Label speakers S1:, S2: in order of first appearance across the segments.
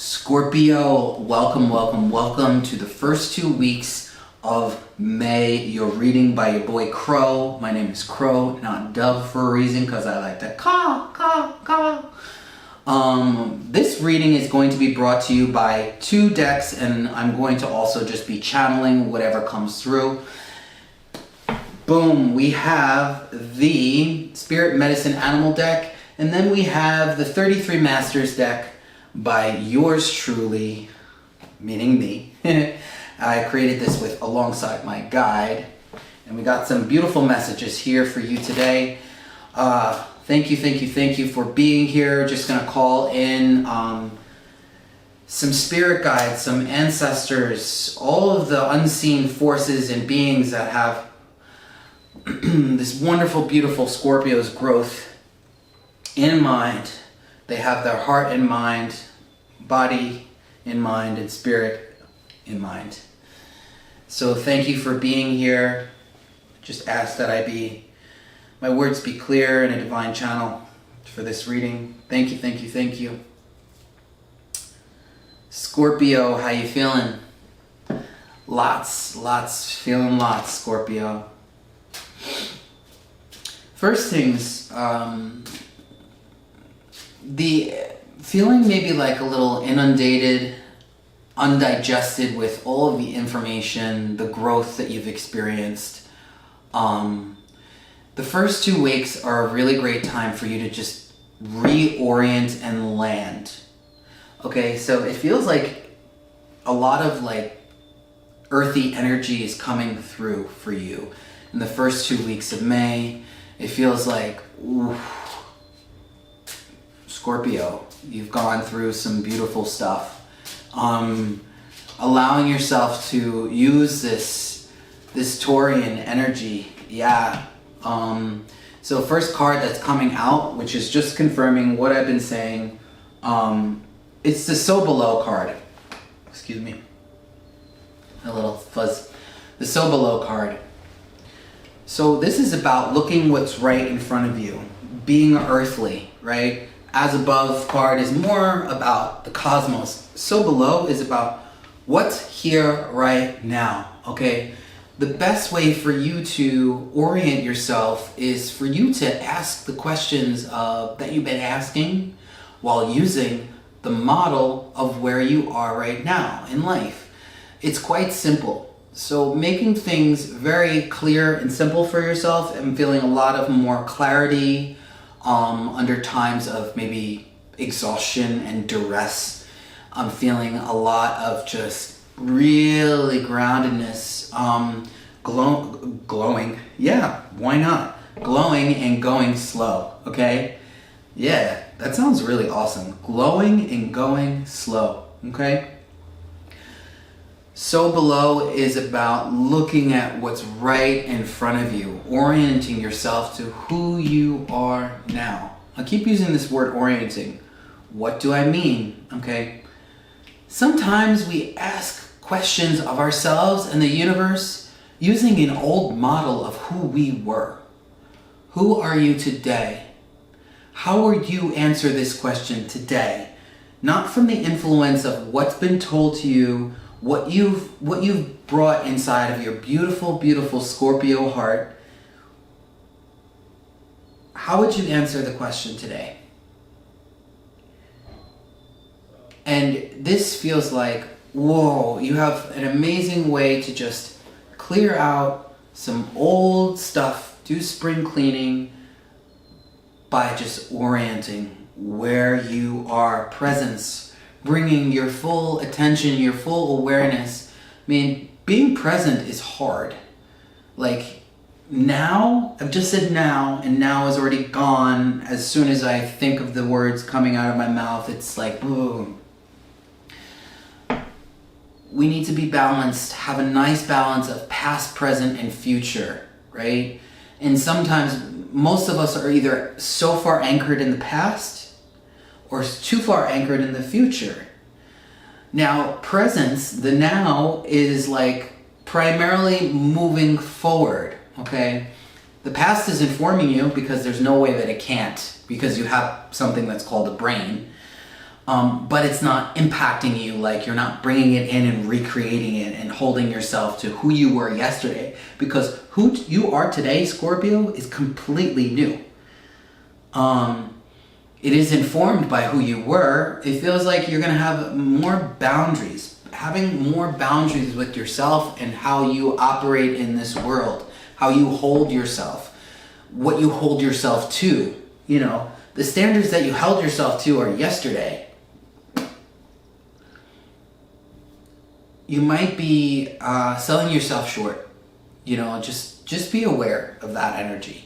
S1: Scorpio, welcome to the first 2 weeks of May. You're reading by your boy Crow. My name is Crow, not Dove for a reason, because I like to caw, caw, caw. This reading is going to be brought to you by 2 decks, and I'm going to also just be channeling whatever comes through. Boom, we have the Spirit Medicine Animal deck, and then we have the 33 Masters deck by yours truly, meaning me. I created this alongside my guide, and we got some beautiful messages here for you today. Thank you for being here. Just gonna call in some spirit guides, some ancestors, all of the unseen forces and beings that have this wonderful, beautiful Scorpio's growth in mind. They have their heart in mind, body in mind, and spirit in mind. So thank you for being here. Just ask that my words be clear in a divine channel for this reading. Thank you. Scorpio, how you feeling? Feeling lots, Scorpio. First things, the feeling maybe like a little inundated, undigested with all of the information, the growth that you've experienced. The first 2 weeks are a really great time for you to just reorient and land. Okay, so it feels like a lot of earthy energy is coming through for you in the first 2 weeks of May. It feels like, ooh, Scorpio, you've gone through some beautiful stuff. Allowing yourself to use this Taurian energy. Yeah. So first card that's coming out, which is just confirming what I've been saying, it's the So Below card. Excuse me. A little fuzz. The So Below card. So this is about looking what's right in front of you, being earthly, right? As Above card is more about the cosmos. So Below is about what's here right now, okay? The best way for you to orient yourself is for you to ask the questions that you've been asking while using the model of where you are right now in life. It's quite simple. So making things very clear and simple for yourself and feeling a lot of more clarity under times of maybe exhaustion and duress. I'm feeling a lot of just really groundedness, glowing. Yeah, why not? Glowing and going slow, okay? Yeah, that sounds really awesome. Glowing and going slow, okay? So Below is about looking at what's right in front of you, orienting yourself to who you are now. I keep using this word orienting. What do I mean? Okay. Sometimes we ask questions of ourselves and the universe using an old model of who we were. Who are you today? How would you answer this question today? Not from the influence of what's been told to you, what you've brought inside of your beautiful Scorpio heart. How would you answer the question today? And this feels like, whoa, you have an amazing way to just clear out some old stuff, do spring cleaning by just orienting where you are, presence, bringing your full attention, your full awareness. I mean, being present is hard. Like now, I've just said now, and now is already gone. As soon as I think of the words coming out of my mouth, it's like, boom. We need to be balanced, have a nice balance of past, present, and future, right? And sometimes most of us are either so far anchored in the past or too far anchored in the future. Now, presence, the now, is like primarily moving forward, okay? The past is informing you because there's no way that it can't, because you have something that's called a brain. but it's not impacting you, like you're not bringing it in and recreating it and holding yourself to who you were yesterday, because who you are today, Scorpio, is completely new. It is informed by who you were. It feels like you're going to have more boundaries, having more boundaries with yourself and how you operate in this world, how you hold yourself, what you hold yourself to. You know, the standards that you held yourself to are yesterday. You might be selling yourself short. You know, just be aware of that energy.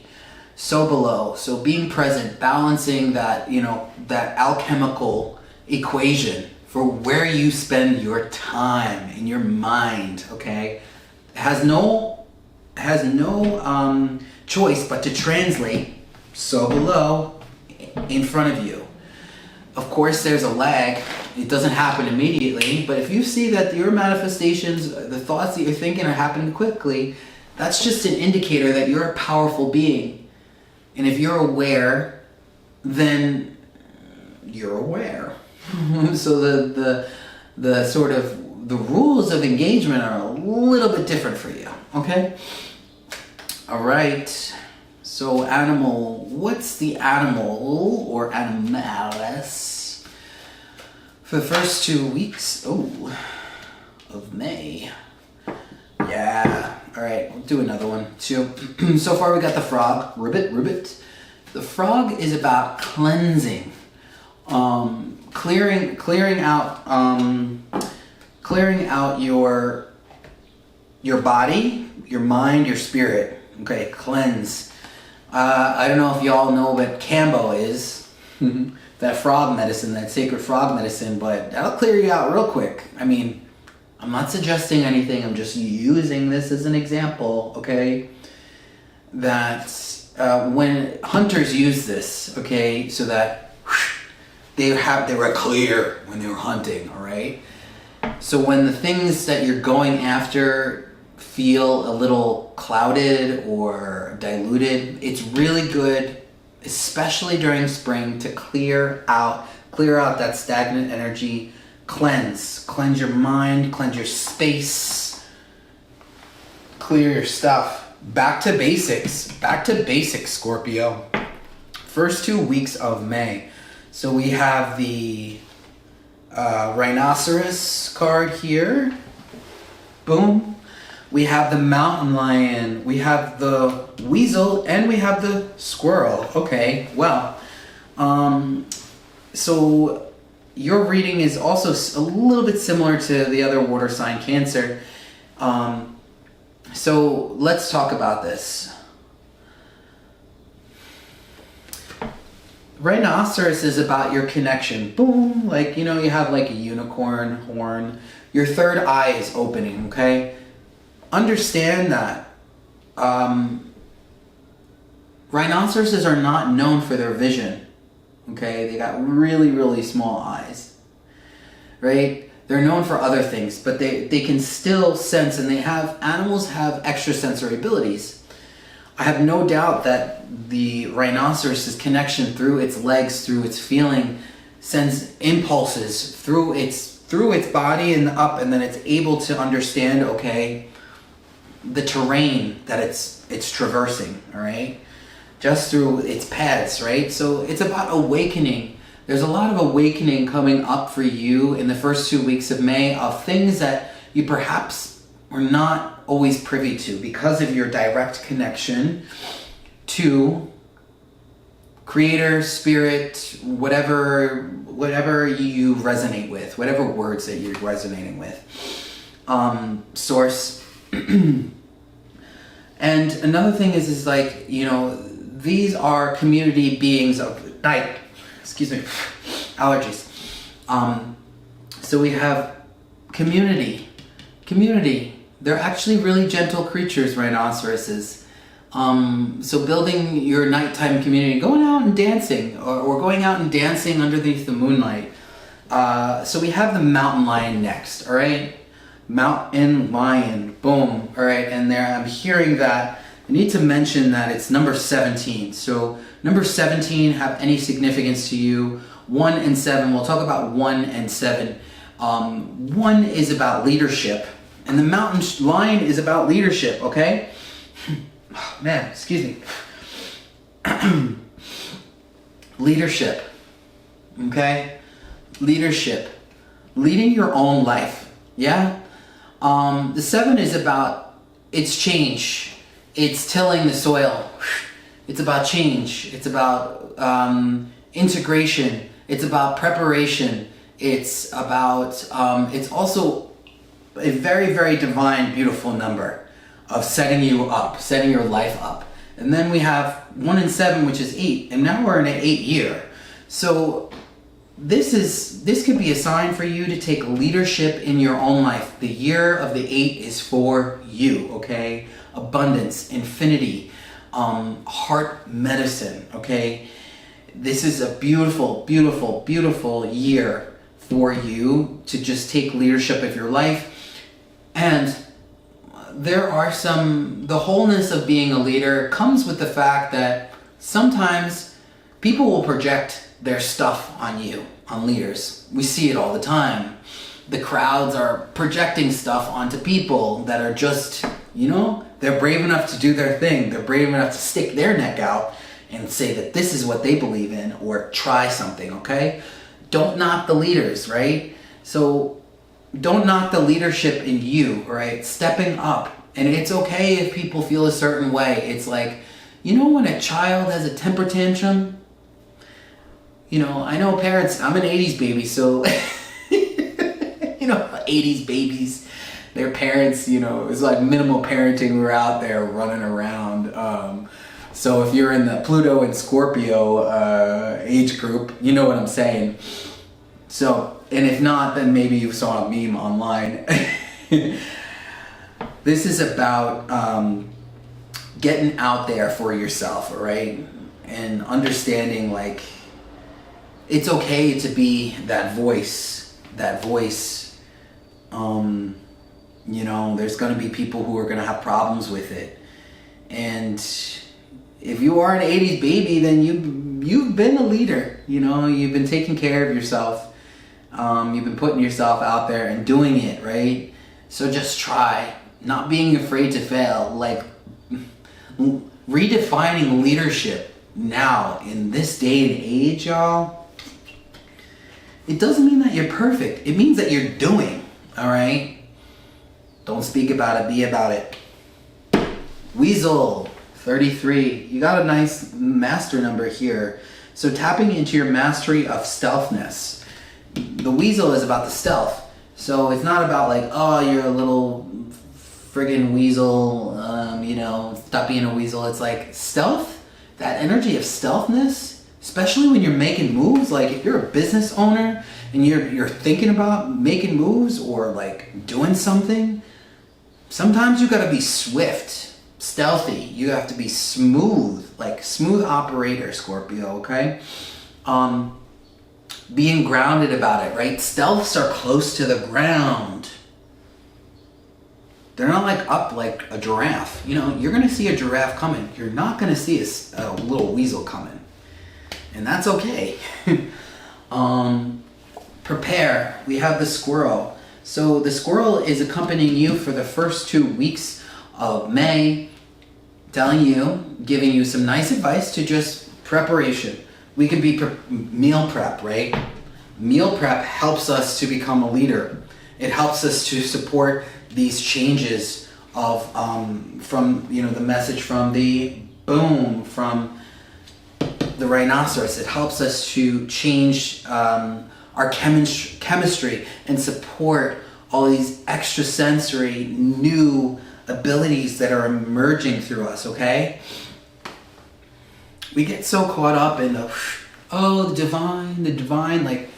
S1: So below, so being present, balancing that, you know, that alchemical equation for where you spend your time in your mind, okay? Has no choice but to translate so below in front of you. Of course, there's a lag. It doesn't happen immediately, but if you see that your manifestations, the thoughts that you're thinking are happening quickly, that's just an indicator that you're a powerful being. And if you're aware, then you're aware. So the sort of the rules of engagement are a little bit different for you, okay? All right. So animal, what's the animal or animalis for the first 2 weeks of May? Yeah. All right, we'll do another one too. So far we got the frog, ribbit. The frog is about cleansing, clearing out your body, your mind, your spirit. Okay, cleanse. I don't know if y'all know what Cambo is, that frog medicine, that sacred frog medicine, but that'll clear you out real quick. I mean, I'm not suggesting anything, I'm just using this as an example, okay? That when hunters use this, okay, so that they were clear when they were hunting, all right? So when the things that you're going after feel a little clouded or diluted, it's really good, especially during spring, to clear out that stagnant energy. Cleanse your mind, cleanse your space, clear your stuff. Back to basics, Scorpio. First 2 weeks of May. So we have the rhinoceros card here. Boom. We have the mountain lion, we have the weasel, and we have the squirrel. Okay, well, so your reading is also a little bit similar to the other water sign, Cancer. So let's talk about this. Rhinoceros is about your connection. Boom, like, you know, you have like a unicorn horn. Your third eye is opening, okay? Understand that rhinoceroses are not known for their vision. Okay, they got really, really small eyes, right? They're known for other things, but they can still sense, and animals have extrasensory abilities. I have no doubt that the rhinoceros's connection through its legs, through its feeling, sends impulses through its body and up, and then it's able to understand, okay, the terrain that it's traversing, all right? Just through its paths, right? So it's about awakening. There's a lot of awakening coming up for you in the first 2 weeks of May of things that you perhaps were not always privy to because of your direct connection to creator, spirit, whatever you resonate with, whatever words that you're resonating with. Source. And another thing is like, you know, these are community beings of night. Excuse me, allergies. So we have community. They're actually really gentle creatures, rhinoceroses. So building your nighttime community, going out and dancing, or going out and dancing underneath the moonlight. So we have the mountain lion next, all right? Mountain lion, boom, all right, and there I'm hearing that. I need to mention that it's number 17. So number 17 have any significance to you, 1 and 7. We'll talk about 1 and 7. 1 is about leadership, and the mountain lion is about leadership, okay? Oh, man, excuse me. Leadership, okay? Leadership. Leading your own life, yeah? The 7 is about, it's change. It's tilling the soil. It's about change. It's about integration. It's about preparation. It's about, it's also a very, very divine, beautiful number of setting you up, setting your life up. And then we have 1 and 7, which is 8. And now we're in an 8 year. So this could be a sign for you to take leadership in your own life. The year of the 8 is for you, okay? Abundance, infinity, heart medicine, okay? This is a beautiful, beautiful, beautiful year for you to just take leadership of your life. And there are the wholeness of being a leader comes with the fact that sometimes people will project their stuff on you, on leaders. We see it all the time. The crowds are projecting stuff onto people that are just, they're brave enough to do their thing. They're brave enough to stick their neck out and say that this is what they believe in or try something, okay? Don't knock the leaders, right? So don't knock the leadership in you, right? Stepping up. And it's okay if people feel a certain way. It's like, when a child has a temper tantrum, I know parents, I'm an 80s baby, so, 80s babies, their parents, it's like minimal parenting. We're out there running around. So if you're in the Pluto and Scorpio age group, you know what I'm saying. So, and if not, then maybe you saw a meme online. This is about getting out there for yourself, all right? And understanding, like, it's okay to be that voice. There's going to be people who are going to have problems with it. And if you are an 80s baby, then you've been a leader. You've been taking care of yourself. You've been putting yourself out there and doing it, right? So just try. Not being afraid to fail. Like, redefining leadership now in this day and age, y'all. It doesn't mean that you're perfect. It means that you're doing, all right? Don't speak about it, be about it. Weasel, 33. You got a nice master number here. So tapping into your mastery of stealthness. The weasel is about the stealth. So it's not about like, oh, you're a little friggin' weasel, stop being a weasel. It's like stealth, that energy of stealthness, especially when you're making moves. Like if you're a business owner and you're thinking about making moves or like doing something, sometimes you gotta be swift, stealthy. You have to be smooth, like smooth operator, Scorpio, okay? Being grounded about it, right? Stealths are close to the ground. They're not like up like a giraffe. You're going to see a giraffe coming. You're not going to see a little weasel coming. And that's okay. Prepare. We have the squirrel. So the squirrel is accompanying you for the first 2 weeks of May, giving you some nice advice to just preparation. We can be meal prep, right? Meal prep helps us to become a leader. It helps us to support these changes of from the message from the boom, from the rhinoceros. It helps us to change our chemistry and support all these extrasensory new abilities that are emerging through us, okay? We get so caught up in the divine, like,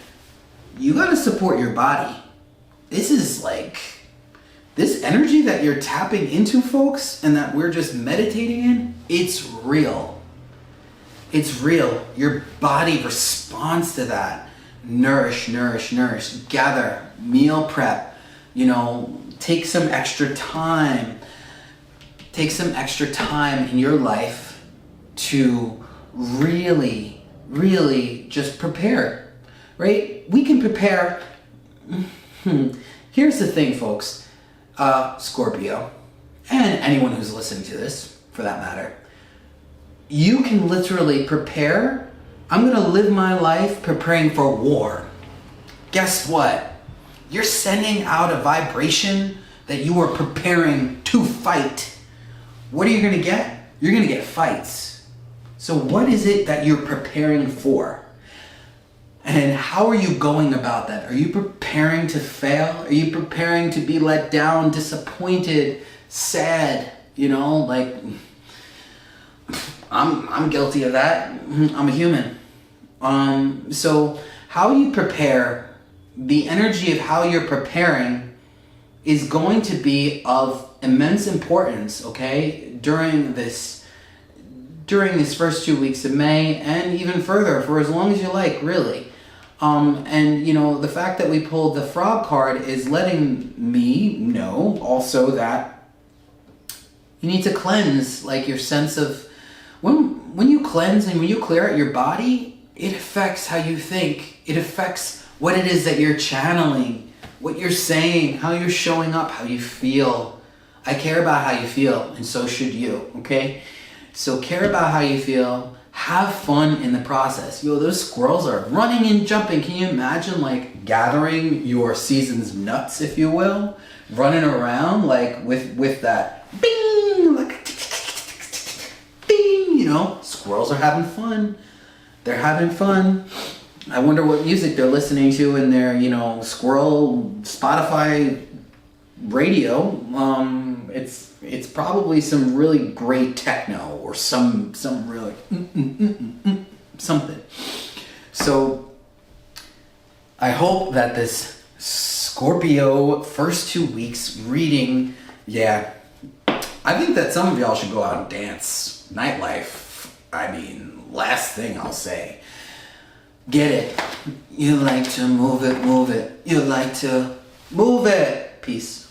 S1: you gotta support your body. This is like, this energy that you're tapping into, folks, and that we're just meditating in, it's real. It's real. Your body responds to that. Nourish, nourish, nourish. Gather, meal prep, take some extra time. Take some extra time in your life to really, really just prepare right? We can prepare. Here's the thing, folks. Scorpio, and anyone who's listening to this, for that matter. You can literally prepare. I'm going to live my life preparing for war. Guess what? You're sending out a vibration that you are preparing to fight. What are you going to get? You're going to get fights. So what is it that you're preparing for? And how are you going about that? Are you preparing to fail? Are you preparing to be let down, disappointed, sad? You know, like, I'm guilty of that. I'm a human. So how you prepare, the energy of how you're preparing is going to be of immense importance, okay, during this first 2 weeks of May, and even further, for as long as you like, really. And, you know, the fact that we pulled the frog card is letting me know also that you need to cleanse, like, your sense of, when you cleanse and when you clear out your body, it affects how you think. It affects what it is that you're channeling, what you're saying, how you're showing up, how you feel. I care about how you feel, and so should you, okay? So care about how you feel. Have fun in the process. Yo, those squirrels are running and jumping. Can you imagine, like, gathering your season's nuts, if you will? Running around, like, with that bing, like, bing, you know? Squirrels are having fun. They're having fun. I wonder what music they're listening to in their, you know, squirrel Spotify radio. It's probably some really great techno or some really something. So I hope that this Scorpio first 2 weeks reading, yeah, I think that some of y'all should go out and dance. Nightlife. I mean, last thing I'll say. Get it. You like to move it, move it. You like to move it. Peace.